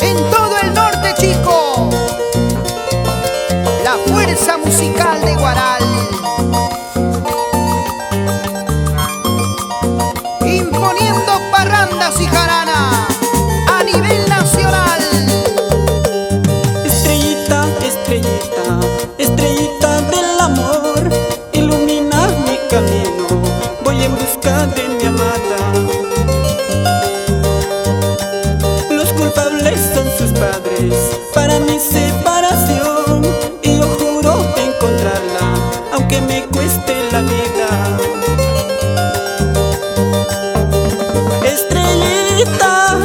En todo el norte, chico, la fuerza musical de Guaral, imponiendo parrandas y jarana a nivel nacional. Estrellita, estrellita, estrellita del amor, ilumina mi camino, voy en busca de mi amada. Los culpables son sus padres para mi separación, y yo juro encontrarla, aunque me cueste la vida. Estrellita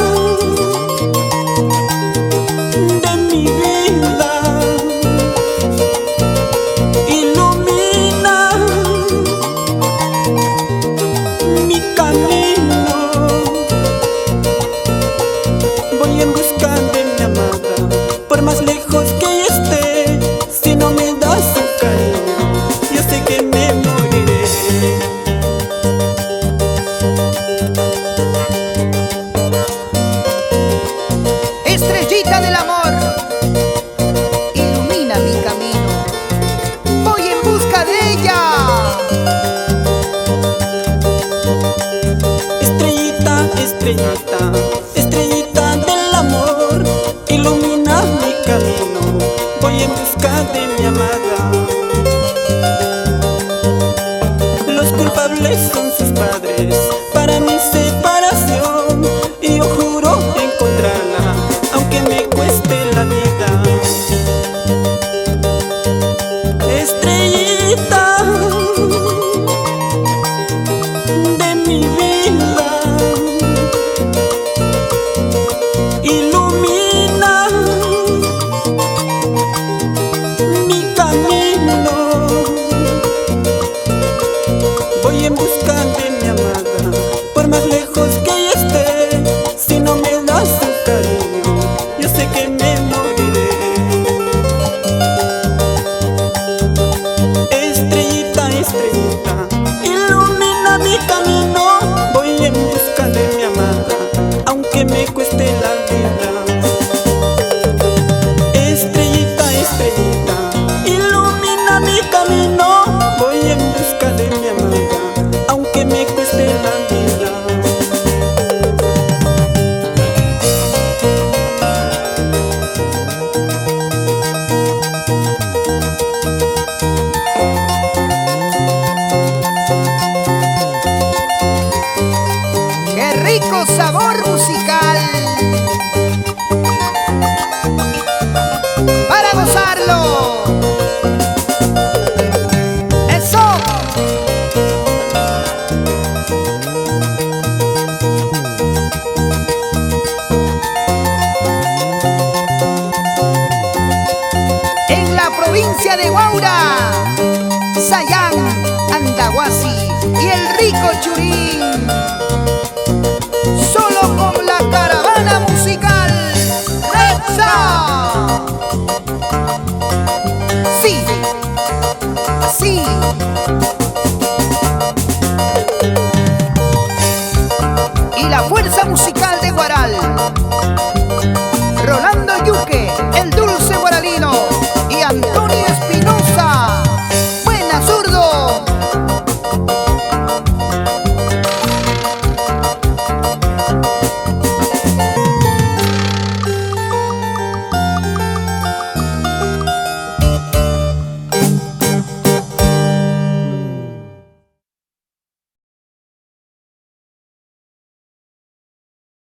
de mi vida, ilumina mi camino, voy en busca de mi amada, por más lejos que ella esté. Si no me das su cariño, yo sé que me moriré. Estrellita del amor, ilumina mi camino, voy en busca de ella. Estrellita, estrellita, estrellita del amor, ilumina mi camino, voy en busca de mi amada. Los culpables son sus padres para mi separación, y yo juro encontrarla, aunque me cueste la vida. Estrellita de mi vida, ilumina mi camino, voy en busca de mi amada, por más lejos que ella esté. Si no me das su cariño, yo sé que me moriré. Estrellita, estrellita, ilumina mi camino, voy en busca de mi amada, aunque me cueste la vida. Estrellita, estrellita, ilumina mi camino, voy en busca de mi amada, aunque me cueste la vida. ¡Qué rico sabor musical! ¡Para gozarlo! ¡Eso! En la provincia de Huaura, Sayán, Andahuasi y el rico Churín, solo con la caravana musical Rexa. Sí, así.